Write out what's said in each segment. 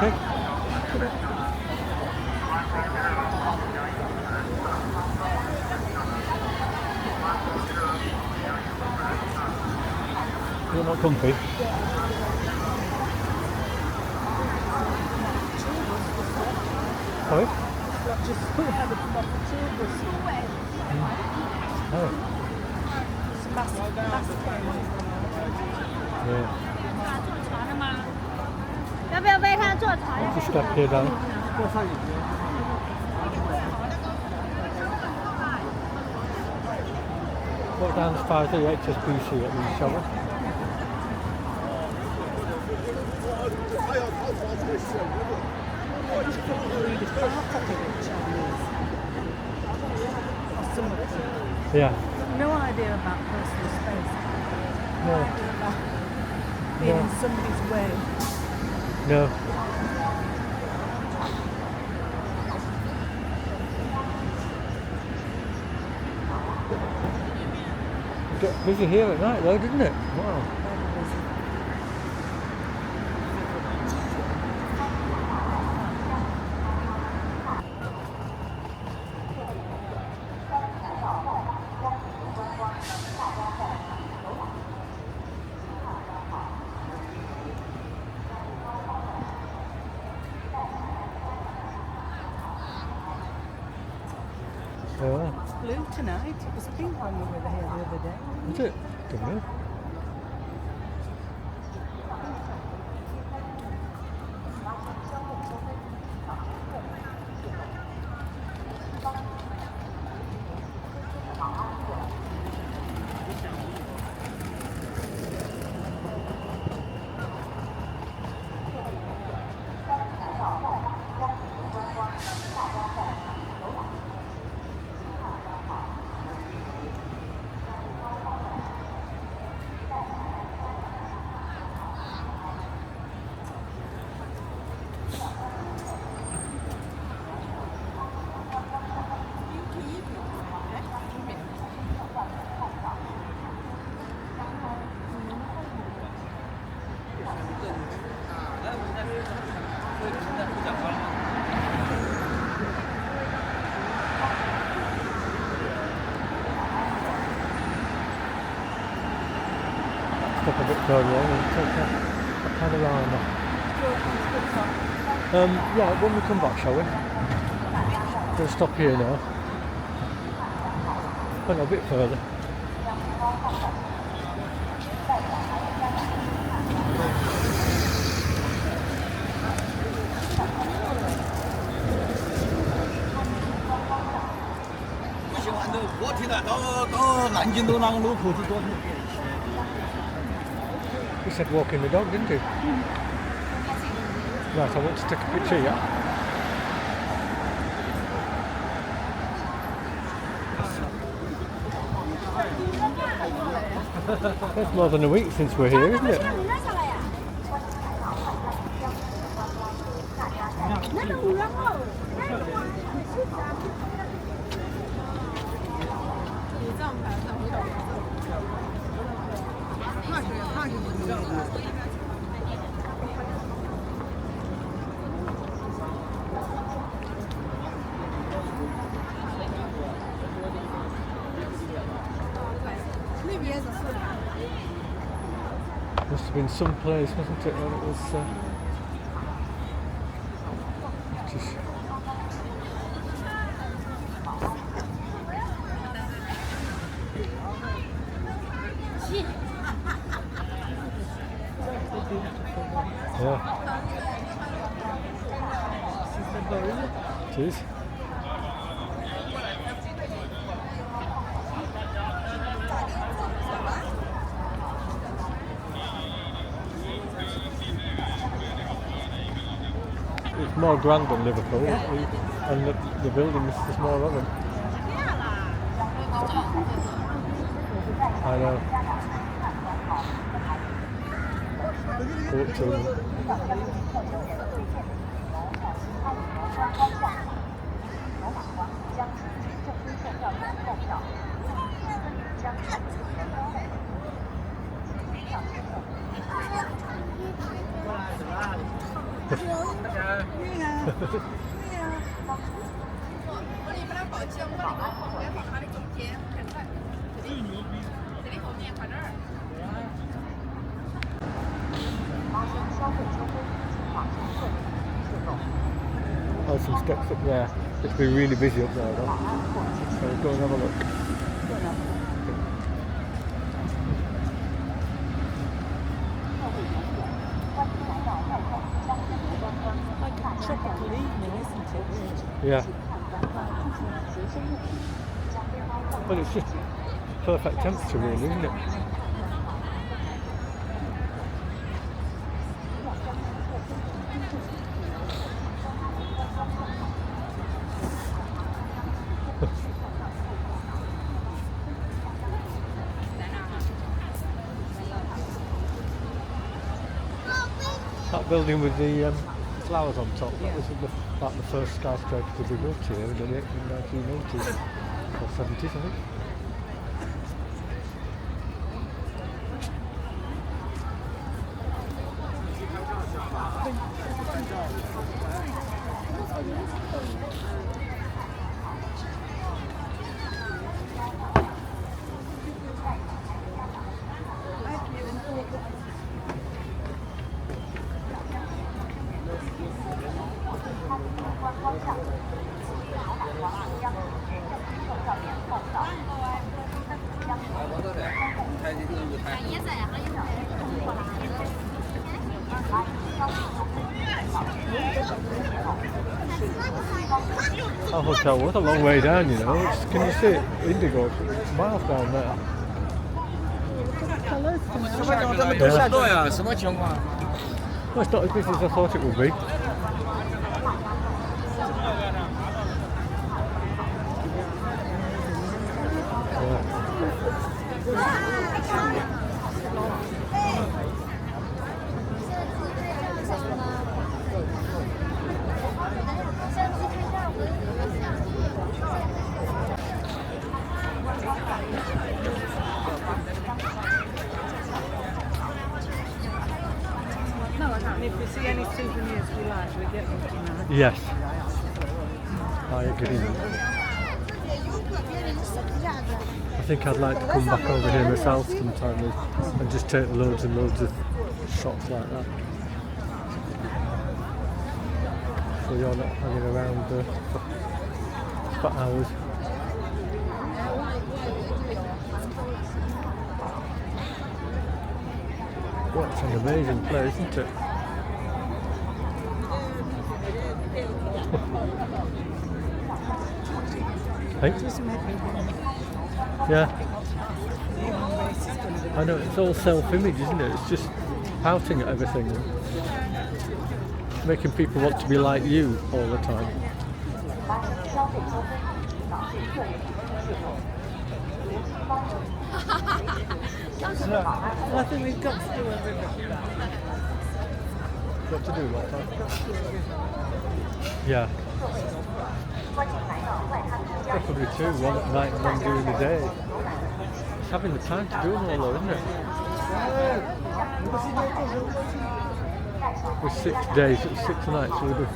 Okay. You're not comfy? Sorry? Oh. Yeah. Just step here down. Walk down as far as the HSBC at least, shall we? Yeah. No idea about personal space. No. Being in somebody's way. No. Get busy here at night though, didn't it? Wow. Yeah. It's blue tonight. It was pink when we were here the other day. Is it? Don't know. Stop a bit further on and take that panorama. Yeah, when we come back, shall we? We'll stop here now. Went a bit further. He said walking the dog, didn't he? Right, I want to take a picture, yeah? It's more than a week since we're here, isn't it? Must have been some place, wasn't it, when it was just... Yeah. It is. It's more grand than Liverpool, and the buildings, there's more of them. I know. Go up to them. Oh, some steps up there. It's been really busy up there though. So we'll go and have a look. Like a tropical evening, isn't it? Yeah. Well, it's just perfect temperature really, isn't it? That building with the flowers on top, that was like the first skyscraper to be built here in the 1980s or 70s, I think. Our hotel was a long way down, you know. Can you see it? Indigo, it's miles down there. Well, it's not as busy as I thought it would be. And if we see any souvenirs we like, we get them tonight. Yes, I agree. I think I'd like to come back over here myself sometime and just take loads and loads of shots like that. So you're not hanging around for hours. Well, it's an amazing place, isn't it? Hey? Yeah. I know, it's all self-image, isn't it? It's just pouting at everything. Making people want to be like you all the time. Well, I think we've got to do everything. Got to do what time? Yeah. Probably two, one at night and one during the day. It's having the time to do them all though, isn't it? With 6 days, it was 6 nights, so we'd have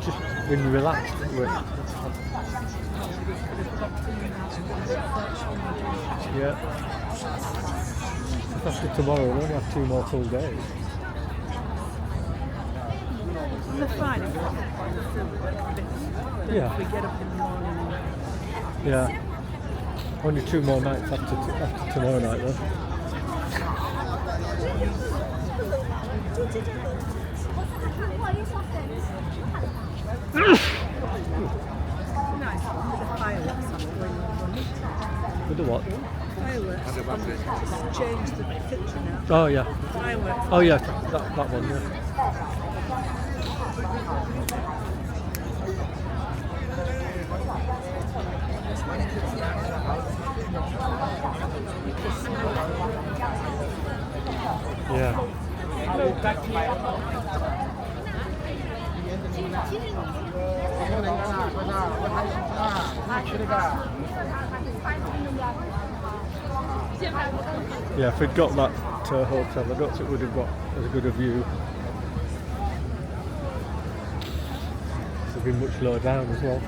just been relaxed. Yeah. After tomorrow, we'll only have 2 more full days. On the Friday, Yeah. we get up in the morning. Yeah. Only 2 more nights after tomorrow night though. Nice one, with the fireworks on going on. With the what? Fireworks. Just change the picture now. Oh yeah. Fireworks. Oh yeah, that one, yeah. Yeah. Yeah, if we'd got that hotel, I don't think we'd have got as good a view. have been much lower down as well.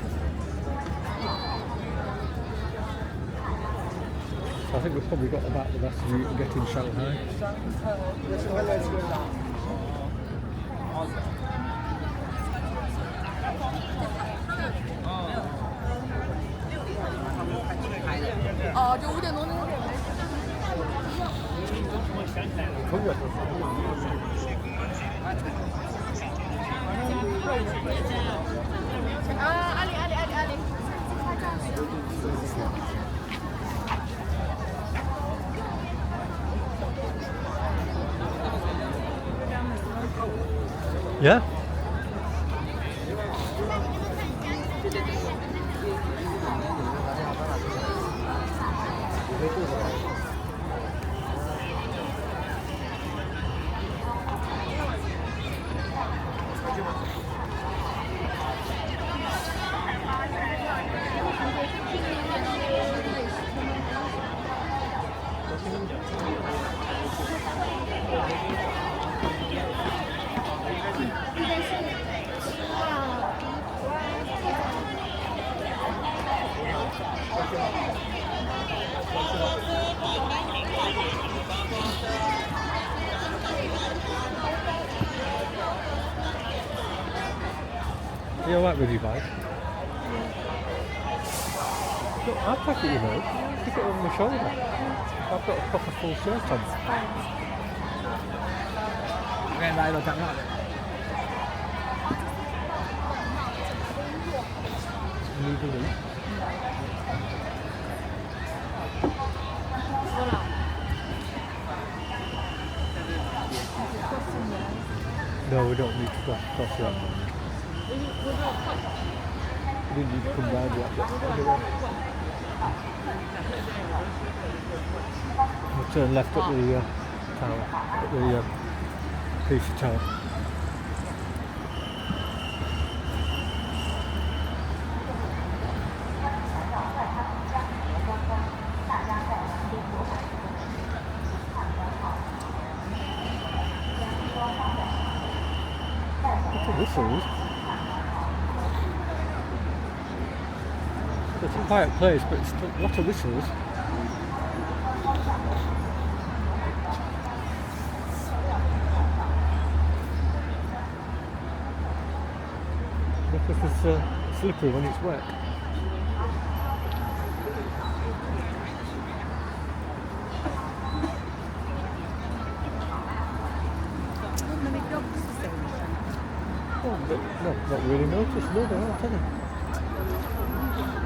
So I think we've probably got about the best view you can get in Shanghai. Yeah. Are you alright with your bike? Look, I'll pack it, you know. Stick it over my shoulder. I've got a proper full shirt on. Legally. No, we don't need to cross that. We didn't need to come down yet. Anyway. We'll turn left at the tower, at the Pisa Tower. Whistles. It's a quiet place, but it's a lot of whistles. Because it's slippery when it's wet. No, not really noticed. No, they aren't, are they?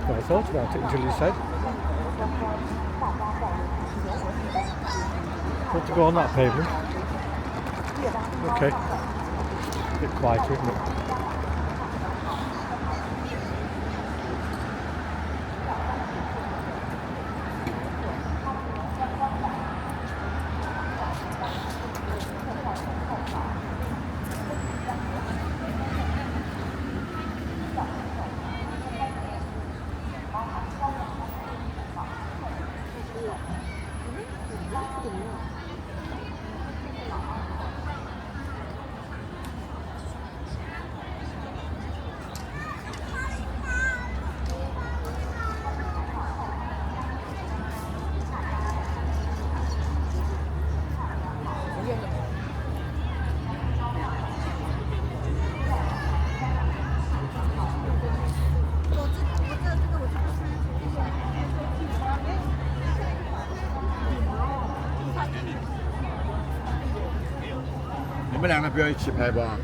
Well, I thought about it until you said. Want to go on that pavement? Okay. A bit quieter, isn't it?你们两个不要一起拍吧。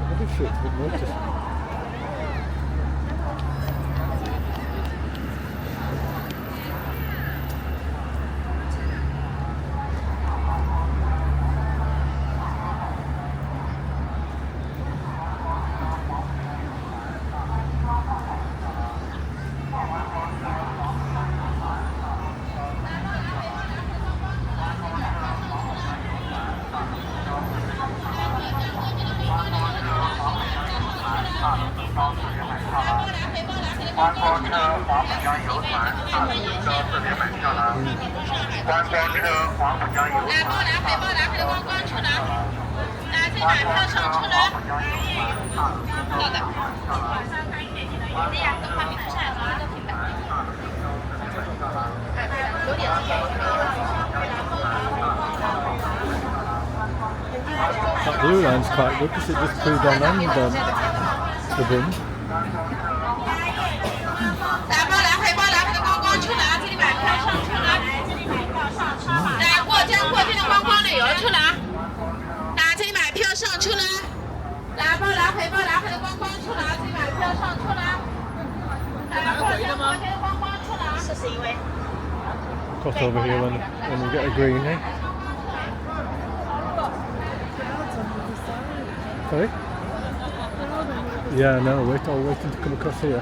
What is it? Good notice. 观光车黄浦江游船上车4点买票了。观光车黄浦江游船。来回报来回的观光车了。大家自己买票上车了。好的。这样的话，明天上来都平板。9点之前。That blue line's quite good because it just Pudong and the Bund. 来回报来回的观光车了啊！这里买票上车了。来过江过境的观光旅游车了啊！大家这里买票上车了。来报来回的观光车了啊！这里买票上车了。来过江过境的观光车了啊！41位。Cross over here when we get a green, eh? Sorry? Yeah, no, I'll wait to come across here.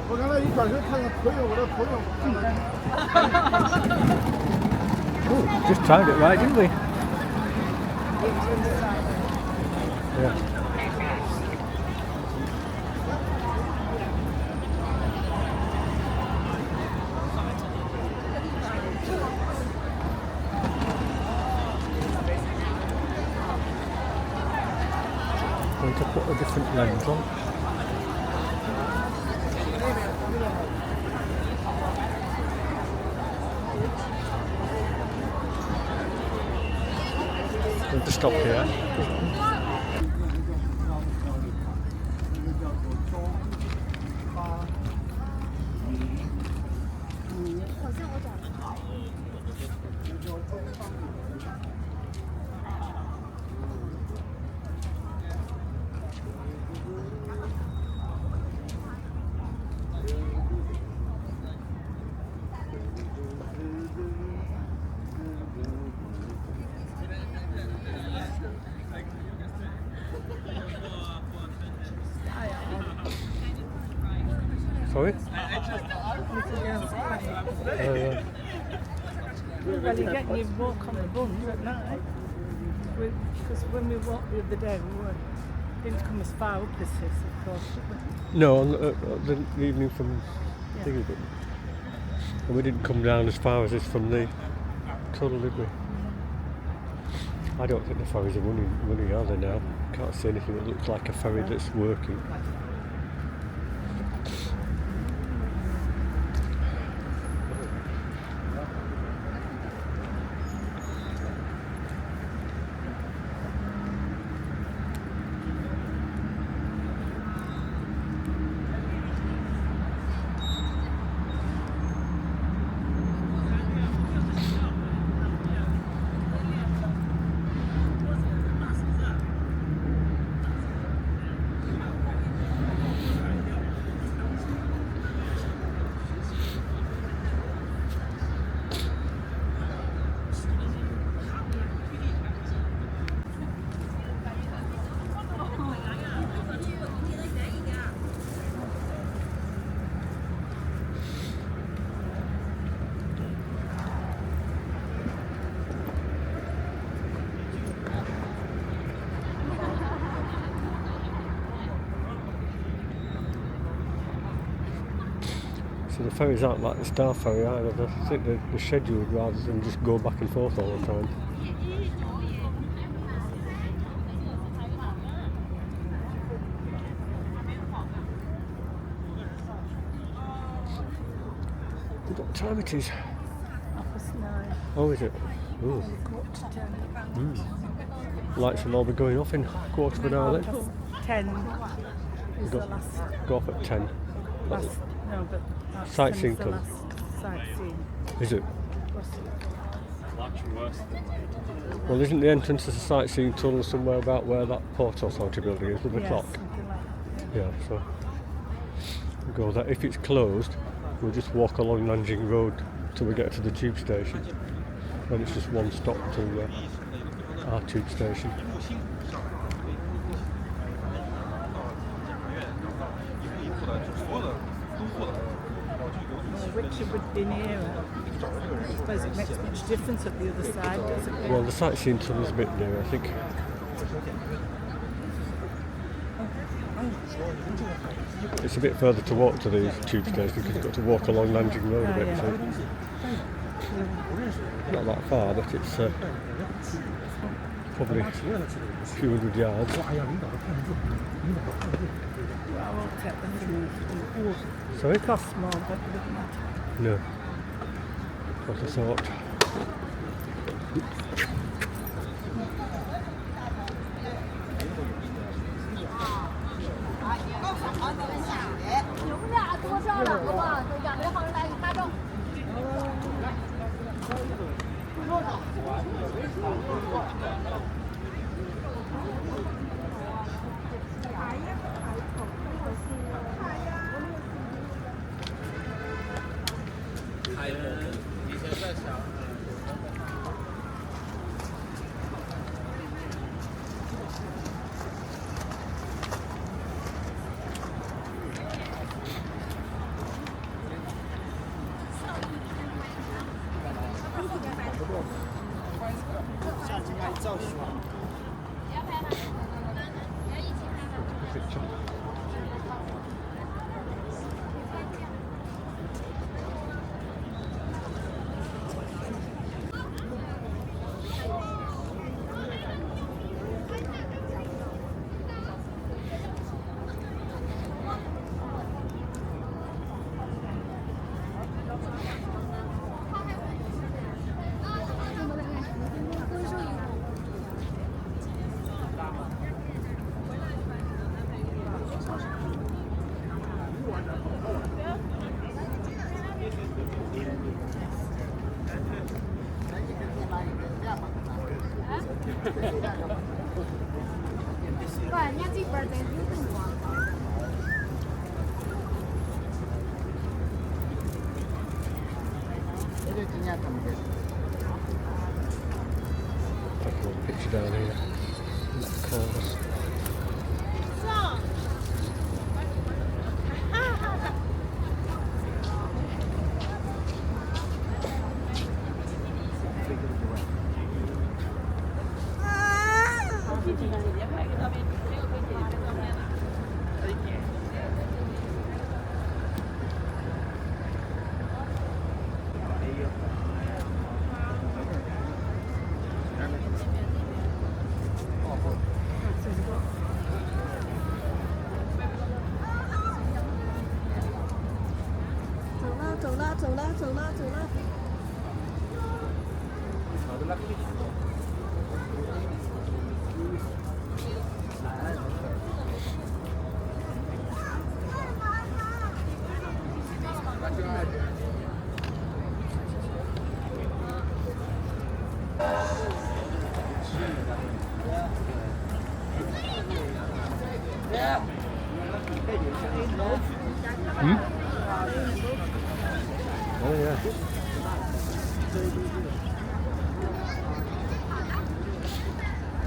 我刚才一转身看看投影，我的投影不能。Oh, just timed it right, didn't we? Yeah. Going to put a different lens on. Going to stop here. Sorry? Well, you're getting your walk on the Bund at night. Because when we walked the other day, didn't come as far up as this, of course, did we? No, on the evening from Thingy, but and we didn't come down as far as this from the tunnel, did we? I don't think the ferries are running, are they now? Can't see anything that looks like a ferry that's working. So the ferries aren't like the Star Ferry either. I think they're scheduled rather than just go back and forth all the time. What time it is? 9:30. Oh, is it? Ooh. 9:45. Lights will all be going off in quarter of an hour then. 10 is the last. Go off at 10. Last, no, but that's Sightseeing the tunnel. last sightseeing. Is it? What's it? Well, isn't the entrance to the sightseeing tunnel somewhere about where that Port Authority building is with the Yes, clock? something like that. Yeah, so we'll go there. If it's closed, we'll just walk along Nanjing Road till we get to the tube station. Then it's just one stop to our tube station. Richard would be nearer. I suppose it makes much difference at the other side, doesn't it? Well, the sightseeing tunnel's a bit nearer, I think. It's a bit further to walk to the tube station because you've got to walk along Nanjing Road a bit. So not that far, but it's probably a few hundred yards. I won't take them from Sorry? it costs more, but it doesn't matter. No. What I thought. Take a picture down here. Of course. Oh yeah.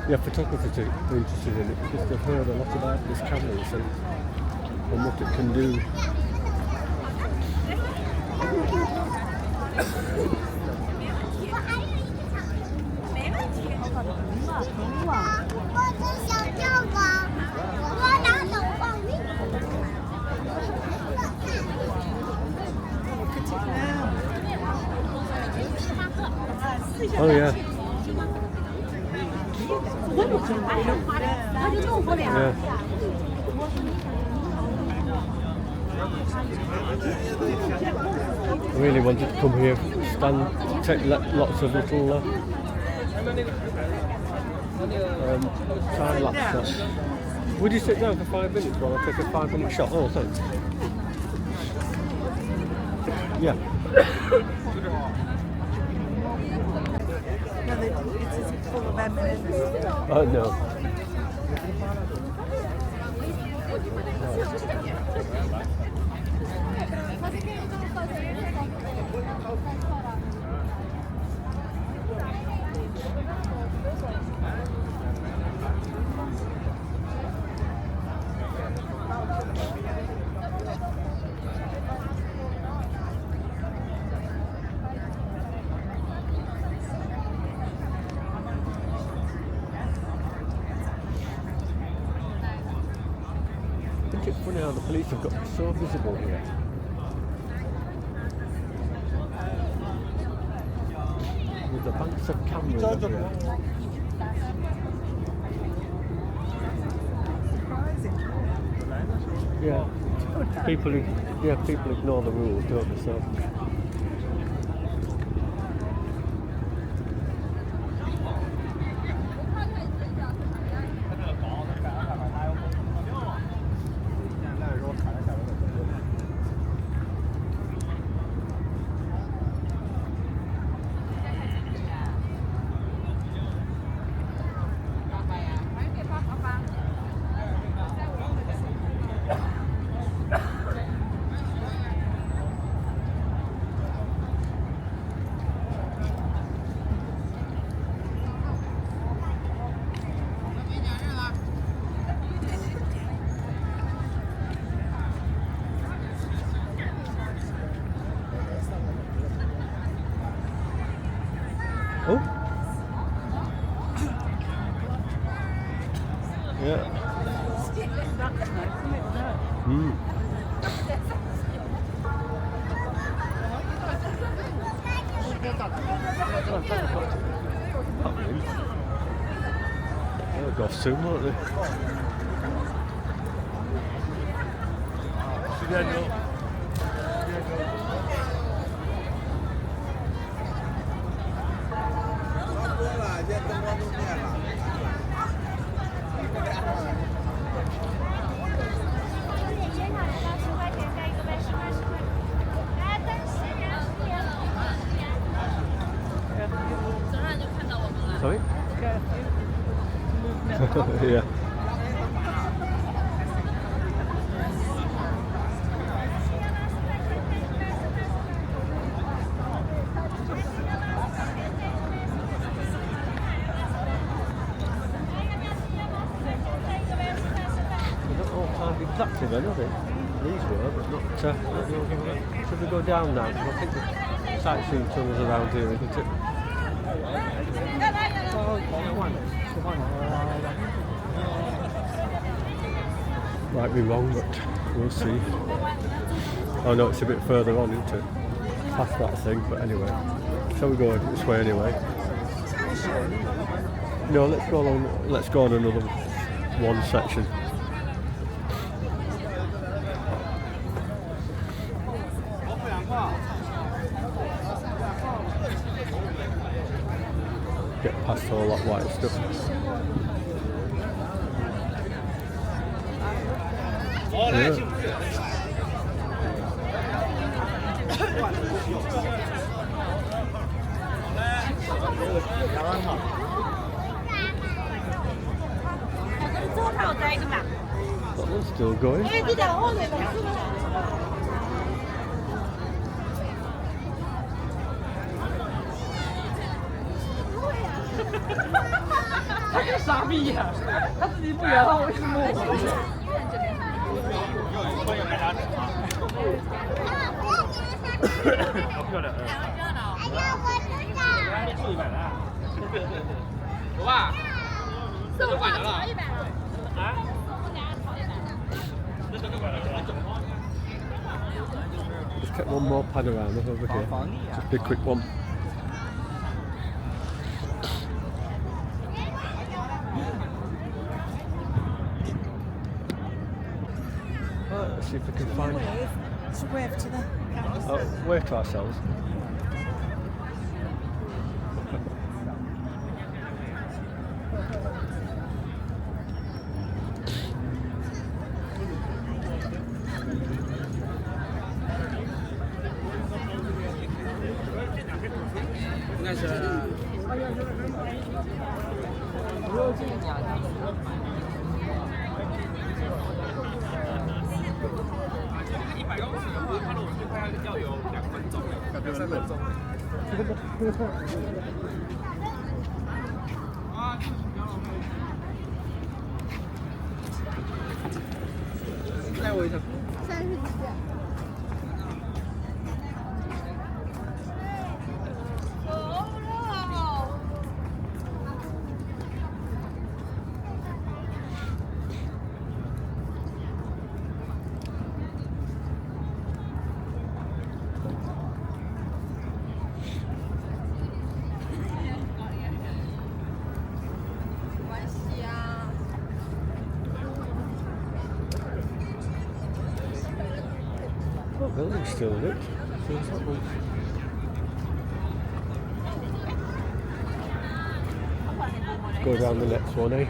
Yeah, photographers are interested in it because they've heard a lot about this camera and what it can do. Oh yeah. Yeah. I really wanted to come here, stand, take lots of little time lapse shots. Would you sit down for 5 minutes while I take a 5-minute shot? Oh, thanks. Yeah. It's full of eminence. Oh no. funny how the police have got so visible here. With the banks of cameras everywhere. Yeah. People ignore the rules, don't they? So. Oh. Yeah. That's nice, isn't it? That? Mm. They'll go soon, won't they? Sorry? Yeah. They're not all timed exactly then, are they? These were, but not. Should we go down now? Because I think the sightseeing tunnels around here, isn't it? Might be wrong, but we'll see. Oh no, it's a bit further on, isn't it? Past that thing, but anyway. Shall we go this way anyway? No, let's go on another one section. Get past all that white stuff. Yeah. That one's still going. Just get one more panorama over here. Just a quick one. Let's see if we can find. Let's wave to the cameras. Oh, wave to ourselves. What building's still lit? Go down the next one, eh?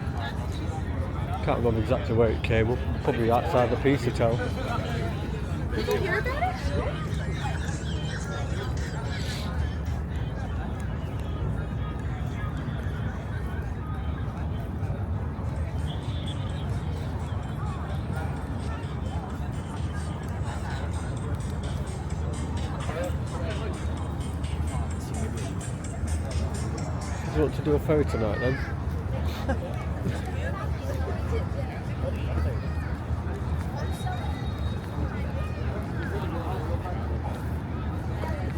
Can't remember exactly where it came up. Probably outside the Peace Hotel. Did you hear about it? Do you want to do a ferry tonight then?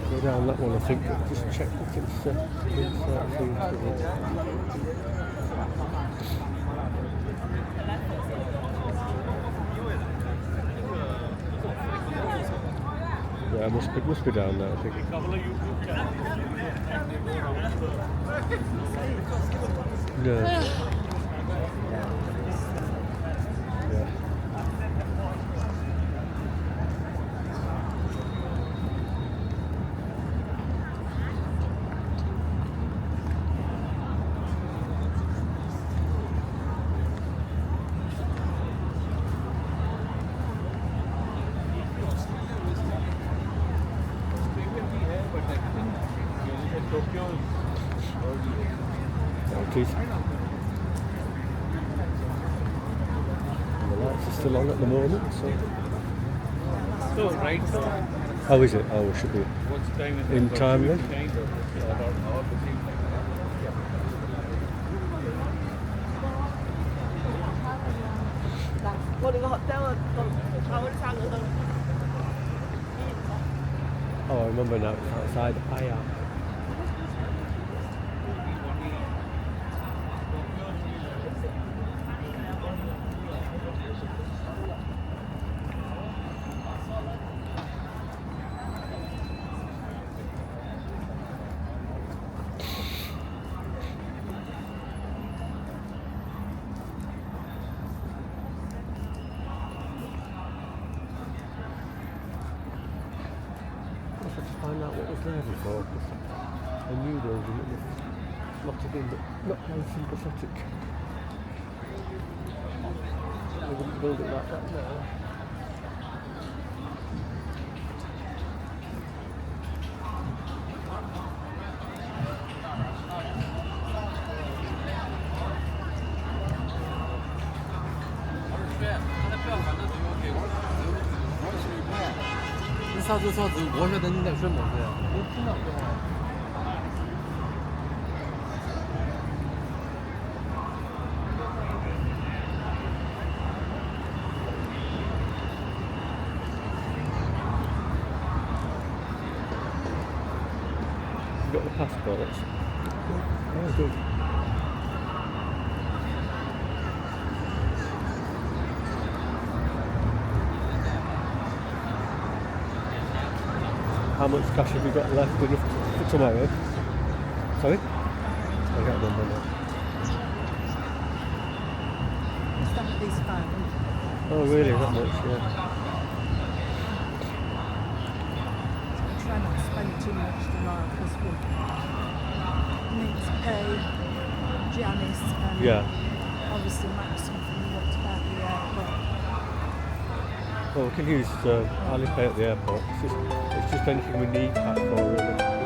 Go down that one, I think. Just check if it's insert thing to it. Yeah, it must be down there, I think. No. Yeah. There it is. And the lights are still on at the moment, so. So, right, so Oh, is it? Oh, it should be what's the time? in time then. Oh, I remember now, it's outside Aya. Find out what was there before. I knew there was a lot of in, but not very sympathetic. They wouldn't build it like that now. 사주 오셔야 되는데 술 먹어요. You got the passports? Oh, good. How much cash have you got left enough for tomorrow? Sorry? I can't remember now. It's done at least 500. Oh really, that much, yeah. Try not to spend too much tomorrow because we need to pay Janice and obviously Maxim from what about the airport. Well, we can use Alipay at the airport. It's just anything we need that for really.